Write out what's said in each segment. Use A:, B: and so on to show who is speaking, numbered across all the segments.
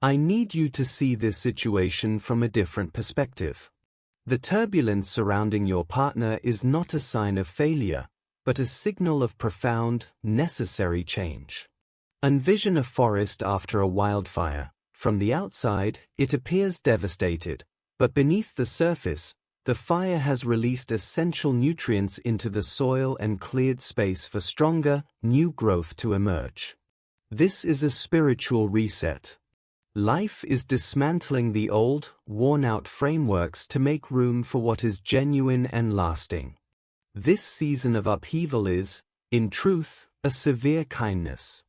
A: I need you to see this situation from a different perspective. The turbulence surrounding your partner is not a sign of failure, but a signal of profound, necessary change. Envision a forest after a wildfire. From the outside, it appears devastated, but beneath the surface, the fire has released essential nutrients into the soil and cleared space for stronger, new growth to emerge. This is a spiritual reset. Life is dismantling the old, worn-out frameworks to make room for what is genuine and lasting. This season of upheaval is, in truth, a severe kindness.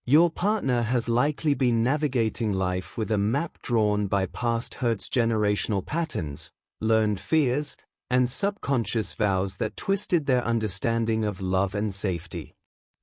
A: Your partner has likely been navigating life with a map drawn by past hurts, generational patterns, learned fears, and subconscious vows that twisted their understanding of love and safety.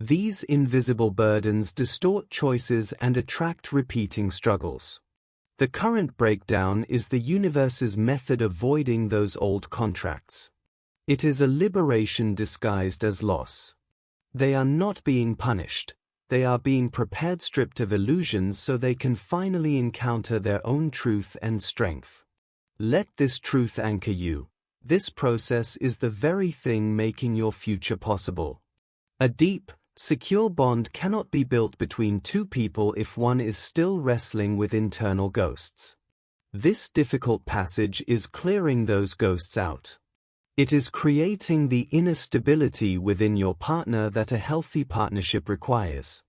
A: These invisible burdens distort choices and attract repeating struggles. The current breakdown is the universe's method of voiding those old contracts. It is a liberation disguised as loss. They are not being punished. They are being prepared, stripped of illusions so they can finally encounter their own truth and strength. Let this truth anchor you. This process is the very thing making your future possible. A deep, secure bond cannot be built between two people if one is still wrestling with internal ghosts. This difficult passage is clearing those ghosts out. It is creating the inner stability within your partner that a healthy partnership requires.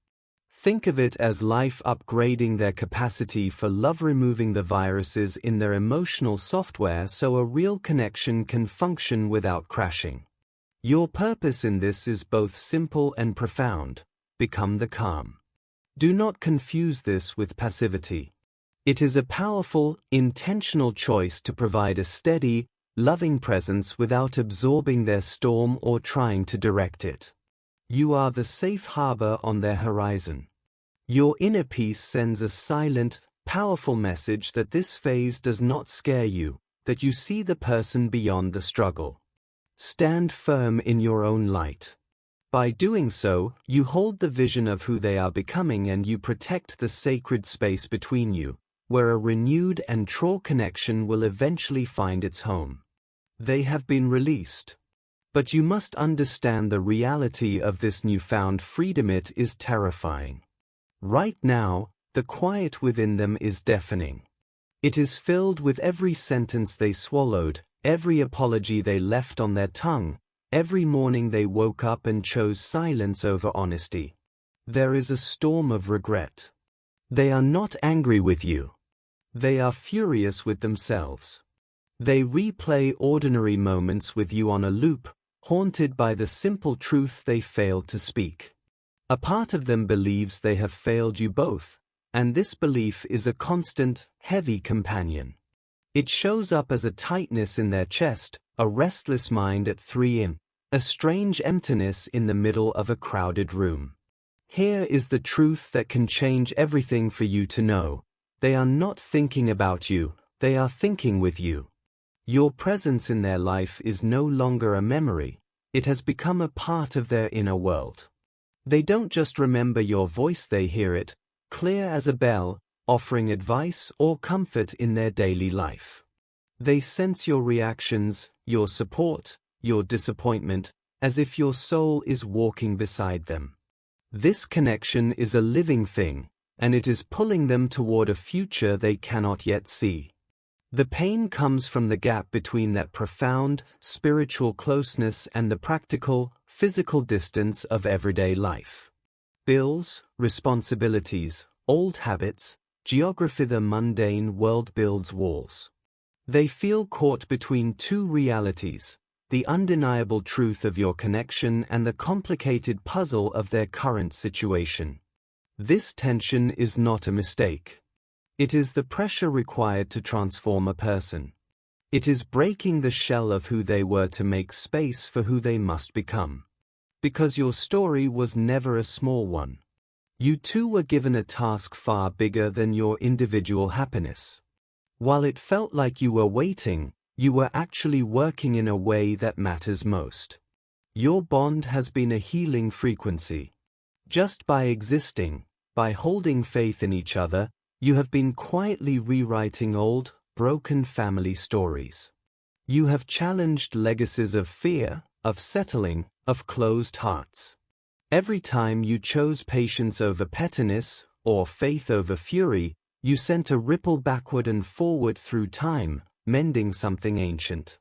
A: Think of it as life upgrading their capacity for love, removing the viruses in their emotional software so a real connection can function without crashing. Your purpose in this is both simple and profound. Become the calm. Do not confuse this with passivity. It is a powerful, intentional choice to provide a steady, loving presence without absorbing their storm or trying to direct it. You are the safe harbor on their horizon. Your inner peace sends a silent, powerful message that this phase does not scare you, that you see the person beyond the struggle. Stand firm in your own light. By doing so, you hold the vision of who they are becoming and you protect the sacred space between you, where a renewed and true connection will eventually find its home. They have been released. But you must understand the reality of this newfound freedom. It is terrifying. Right now, the quiet within them is deafening. It is filled with every sentence they swallowed, every apology they left on their tongue, every morning they woke up and chose silence over honesty. There is a storm of regret. They are not angry with you. They are furious with themselves. They replay ordinary moments with you on a loop, haunted by the simple truth they failed to speak. A part of them believes they have failed you both, and this belief is a constant, heavy companion. It shows up as a tightness in their chest, a restless mind at 3 a.m., a strange emptiness in the middle of a crowded room. Here is the truth that can change everything for you to know. They are not thinking about you, they are thinking with you. Your presence in their life is no longer a memory, it has become a part of their inner world. They don't just remember your voice, they hear it, clear as a bell, offering advice or comfort in their daily life. They sense your reactions, your support, your disappointment, as if your soul is walking beside them. This connection is a living thing, and it is pulling them toward a future they cannot yet see. The pain comes from the gap between that profound, spiritual closeness and the practical, physical distance of everyday life. Bills, responsibilities, old habits, geography. The mundane world builds walls. They feel caught between two realities, the undeniable truth of your connection and the complicated puzzle of their current situation. This tension is not a mistake. It is the pressure required to transform a person. It is breaking the shell of who they were to make space for who they must become. Because your story was never a small one. You two were given a task far bigger than your individual happiness. While it felt like you were waiting, you were actually working in a way that matters most. Your bond has been a healing frequency. Just by existing, by holding faith in each other, You have been quietly rewriting old, broken family stories. You have challenged legacies of fear, of settling, of closed hearts. Every time you chose patience over pettiness, or faith over fury, you sent a ripple backward and forward through time, mending something ancient.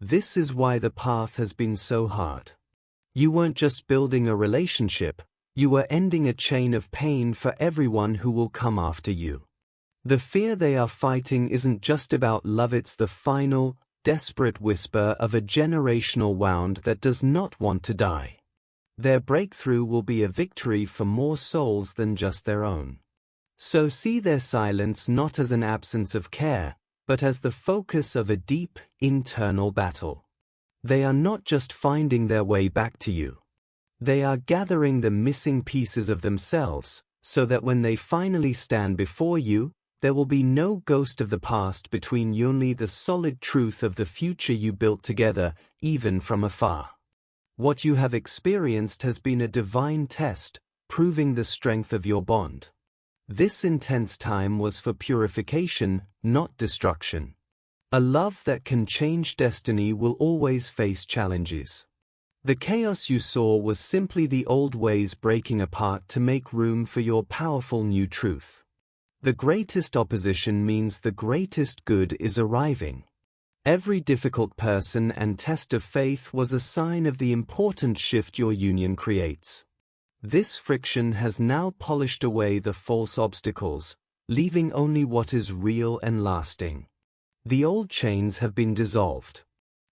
A: This is why the path has been so hard. You weren't just building a relationship, you were ending a chain of pain for everyone who will come after you. The fear they are fighting isn't just about love, it's the final, desperate whisper of a generational wound that does not want to die. Their breakthrough will be a victory for more souls than just their own. So see their silence not as an absence of care, but as the focus of a deep, internal battle. They are not just finding their way back to you. They are gathering the missing pieces of themselves, so that when they finally stand before you, there will be no ghost of the past between you, only the solid truth of the future you built together, even from afar. What you have experienced has been a divine test, proving the strength of your bond. This intense time was for purification, not destruction. A love that can change destiny will always face challenges. The chaos you saw was simply the old ways breaking apart to make room for your powerful new truth. The greatest opposition means the greatest good is arriving. Every difficult person and test of faith was a sign of the important shift your union creates. This friction has now polished away the false obstacles, leaving only what is real and lasting. The old chains have been dissolved.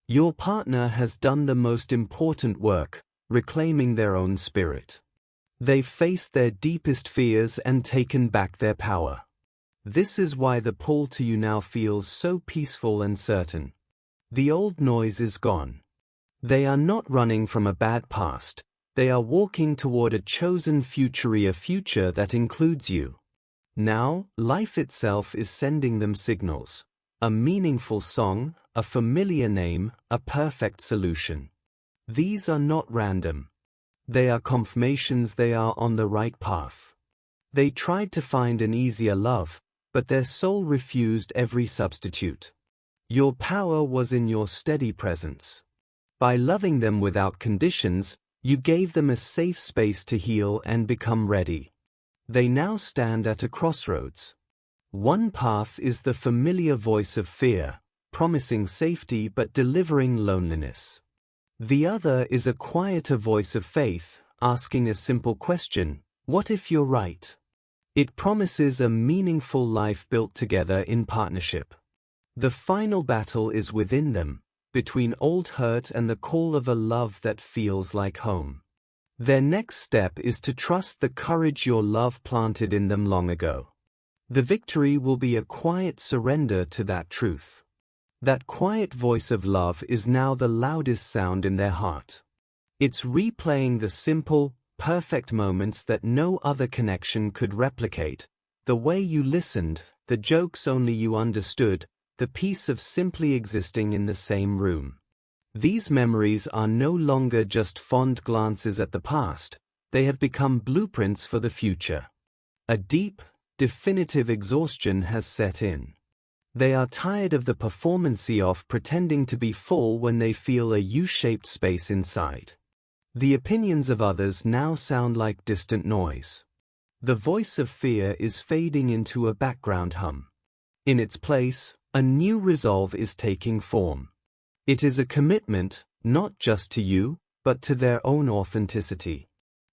A: Your partner has done the most important work, reclaiming their own spirit. They've faced their deepest fears and taken back their power. This is why the pull to you now feels so peaceful and certain. The old noise is gone. They are not running from a bad past, they are walking toward a chosen future, a future that includes you. Now, life itself is sending them signals. A meaningful song, a familiar name, a perfect solution. These are not random. They are confirmations they are on the right path. They tried to find an easier love, but their soul refused every substitute. Your power was in your steady presence. By loving them without conditions, you gave them a safe space to heal and become ready. They now stand at a crossroads. One path is the familiar voice of fear, promising safety but delivering loneliness. The other is a quieter voice of faith, asking a simple question: what if you're right? It promises a meaningful life built together in partnership. The final battle is within them, between old hurt and the call of a love that feels like home. Their next step is to trust the courage your love planted in them long ago. The victory will be a quiet surrender to that truth. That quiet voice of love is now the loudest sound in their heart. It's replaying the simple, perfect moments that no other connection could replicate. The way you listened, the jokes only you understood, the peace of simply existing in the same room. These memories are no longer just fond glances at the past, they have become blueprints for the future. A deep, definitive exhaustion has set in. They are tired of the performancy of pretending to be full when they feel a U-shaped space inside. The opinions of others now sound like distant noise. The voice of fear is fading into a background hum. In its place, a new resolve is taking form. It is a commitment, not just to you, but to their own authenticity.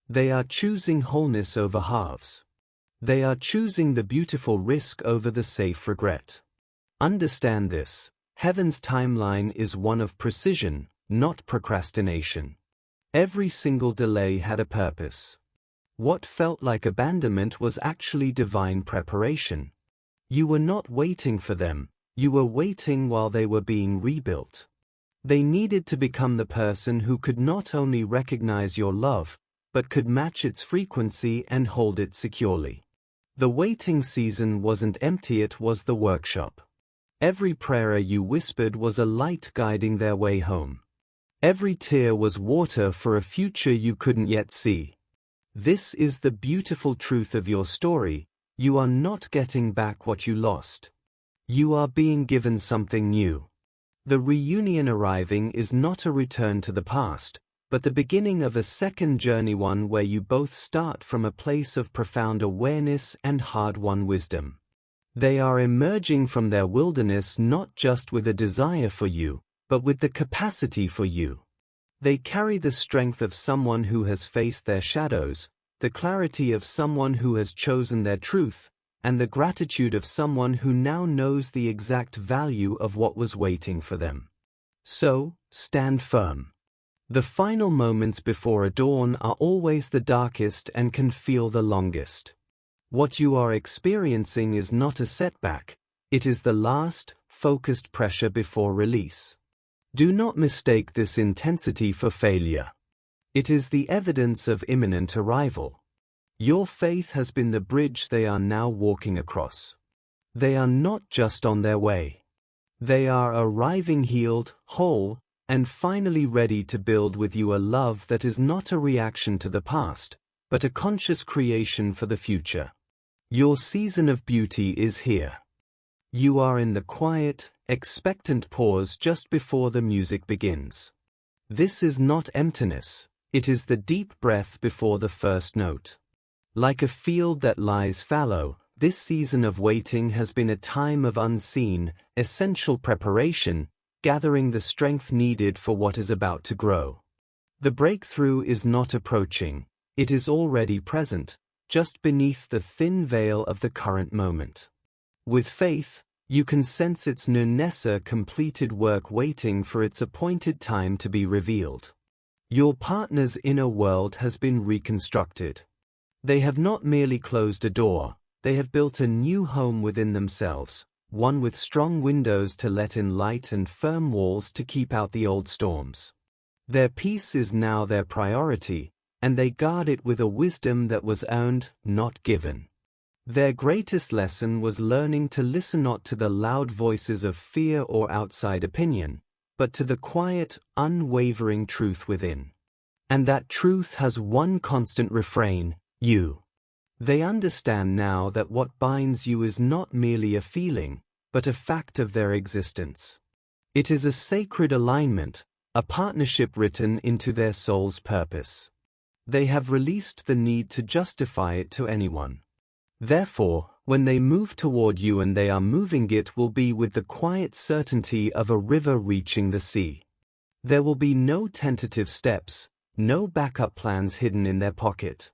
A: They are choosing wholeness over halves. They are choosing the beautiful risk over the safe regret. Understand this: heaven's timeline is one of precision, not procrastination. Every single delay had a purpose. What felt like abandonment was actually divine preparation. You were not waiting for them, you were waiting while they were being rebuilt. They needed to become the person who could not only recognize your love, but could match its frequency and hold it securely. The waiting season wasn't empty, it was the workshop. Every prayer you whispered was a light guiding their way home. Every tear was water for a future you couldn't yet see. This is the beautiful truth of your story: You are not getting back what you lost. You are being given something new. The reunion arriving is not a return to the past, but the beginning of a second journey, one where you both start from a place of profound awareness and hard-won wisdom. They are emerging from their wilderness not just with a desire for you, but with the capacity for you. They carry the strength of someone who has faced their shadows, the clarity of someone who has chosen their truth, and the gratitude of someone who now knows the exact value of what was waiting for them. So, stand firm. The final moments before a dawn are always the darkest and can feel the longest. What you are experiencing is not a setback, it is the last, focused pressure before release. Do not mistake this intensity for failure. It is the evidence of imminent arrival. Your faith has been the bridge they are now walking across. They are not just on their way. They are arriving healed, whole, and finally ready to build with you a love that is not a reaction to the past, but a conscious creation for the future. Your season of beauty is here. You are in the quiet, expectant pause just before the music begins. This is not emptiness, it is the deep breath before the first note. Like a field that lies fallow, this season of waiting has been a time of unseen, essential preparation, gathering the strength needed for what is about to grow. The breakthrough is not approaching, it is already present, just beneath the thin veil of the current moment. With faith, you can sense its completed work waiting for its appointed time to be revealed. Your partner's inner world has been reconstructed. They have not merely closed a door, they have built a new home within themselves, one with strong windows to let in light and firm walls to keep out the old storms. Their peace is now their priority, and they guard it with a wisdom that was earned, not given. Their greatest lesson was learning to listen not to the loud voices of fear or outside opinion, but to the quiet, unwavering truth within. And that truth has one constant refrain: you. They understand now that what binds you is not merely a feeling, but a fact of their existence. It is a sacred alignment, a partnership written into their soul's purpose. They have released the need to justify it to anyone. Therefore, when they move toward you, and they are moving, it will be with the quiet certainty of a river reaching the sea. There will be no tentative steps, no backup plans hidden in their pocket.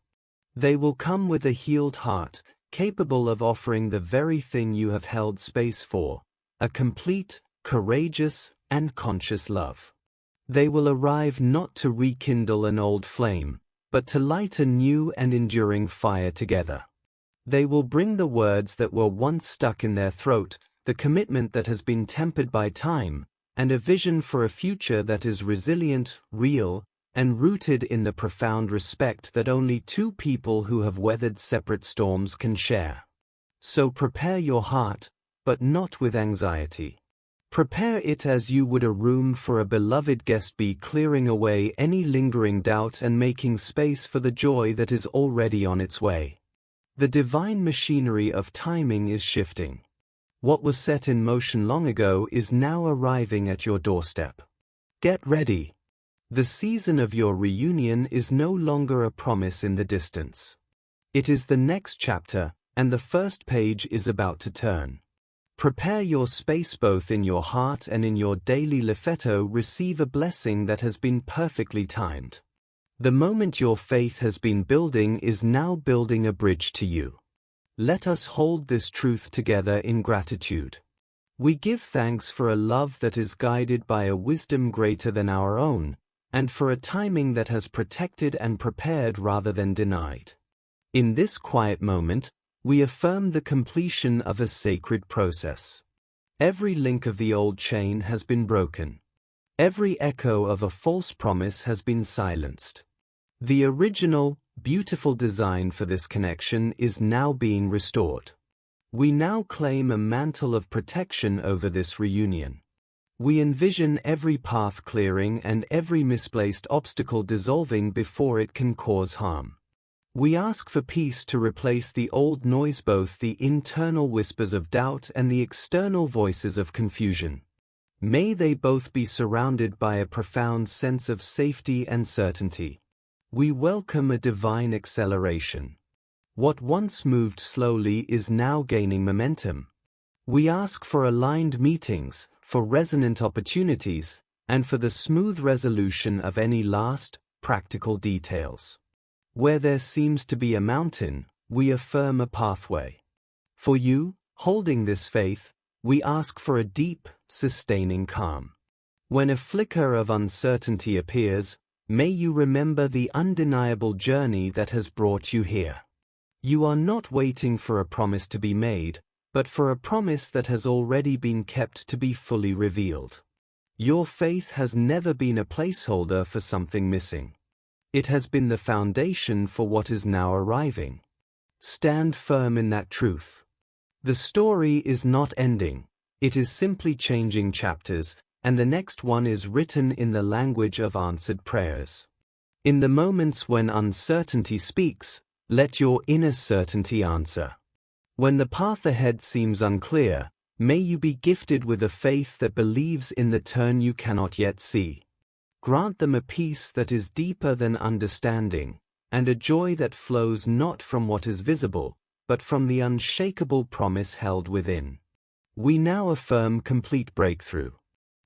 A: They will come with a healed heart, capable of offering the very thing you have held space for, a complete, courageous, and conscious love. They will arrive not to rekindle an old flame, but to light a new and enduring fire together. They will bring the words that were once stuck in their throat, the commitment that has been tempered by time, and a vision for a future that is resilient, real, and rooted in the profound respect that only two people who have weathered separate storms can share. So prepare your heart, but not with anxiety. Prepare it as you would a room for a beloved guest, be clearing away any lingering doubt and making space for the joy that is already on its way. The divine machinery of timing is shifting. What was set in motion long ago is now arriving at your doorstep. Get ready. The season of your reunion is no longer a promise in the distance. It is the next chapter, and the first page is about to turn. Prepare your space both in your heart and in your daily liffetto. Receive a blessing that has been perfectly timed. The moment your faith has been building is now building a bridge to you. Let us hold this truth together in gratitude. We give thanks for a love that is guided by a wisdom greater than our own, and for a timing that has protected and prepared rather than denied. In this quiet moment, we affirm the completion of a sacred process. Every link of the old chain has been broken. Every echo of a false promise has been silenced. The original, beautiful design for this connection is now being restored. We now claim a mantle of protection over this reunion. We envision every path clearing and every misplaced obstacle dissolving before it can cause harm. We ask for peace to replace the old noise, both the internal whispers of doubt and the external voices of confusion. May they both be surrounded by a profound sense of safety and certainty. We welcome a divine acceleration. What once moved slowly is now gaining momentum. We ask for aligned meetings, for resonant opportunities, and for the smooth resolution of any last, practical details. Where there seems to be a mountain, we affirm a pathway. For you, holding this faith, we ask for a deep, sustaining calm. When a flicker of uncertainty appears, may you remember the undeniable journey that has brought you here. You are not waiting for a promise to be made, but for a promise that has already been kept to be fully revealed. Your faith has never been a placeholder for something missing. It has been the foundation for what is now arriving. Stand firm in that truth. The story is not ending, it is simply changing chapters, and the next one is written in the language of answered prayers. In the moments when uncertainty speaks, let your inner certainty answer. When the path ahead seems unclear, may you be gifted with a faith that believes in the turn you cannot yet see. Grant them a peace that is deeper than understanding, and a joy that flows not from what is visible, but from the unshakable promise held within. We now affirm complete breakthrough.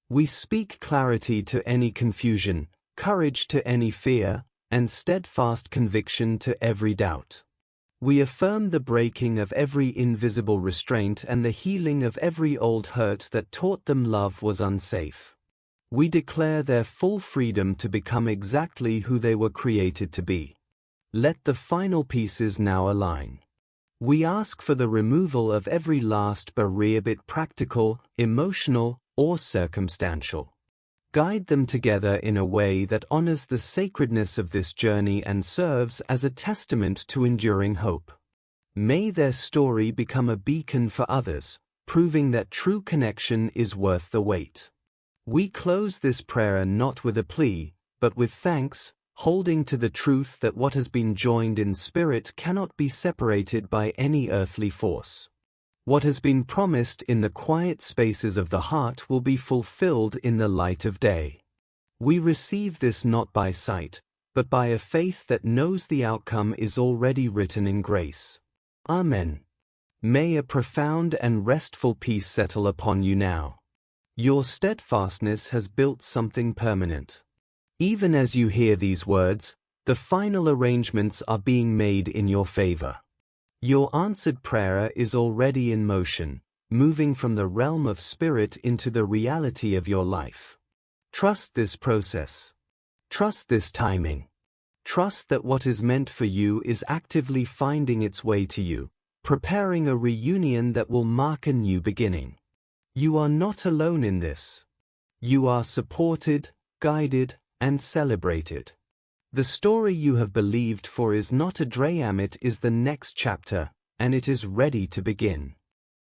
A: We speak clarity to any confusion, courage to any fear, and steadfast conviction to every doubt. We affirm the breaking of every invisible restraint and the healing of every old hurt that taught them love was unsafe. We declare their full freedom to become exactly who they were created to be. Let the final pieces now align. We ask for the removal of every last barrier, be it practical, emotional, or circumstantial. Guide them together in a way that honors the sacredness of this journey and serves as a testament to enduring hope. May their story become a beacon for others, proving that true connection is worth the wait. We close this prayer not with a plea, but with thanks, holding to the truth that what has been joined in spirit cannot be separated by any earthly force. What has been promised in the quiet spaces of the heart will be fulfilled in the light of day. We receive this not by sight, but by a faith that knows the outcome is already written in grace. Amen. May a profound and restful peace settle upon you now. Your steadfastness has built something permanent. Even as you hear these words, the final arrangements are being made in your favor. Your answered prayer is already in motion, moving from the realm of spirit into the reality of your life. Trust this process. Trust this timing. Trust that what is meant for you is actively finding its way to you, preparing a reunion that will mark a new beginning. You are not alone in this. You are supported, guided, and celebrated. The story you have believed for is not a drama, it is the next chapter, and it is ready to begin.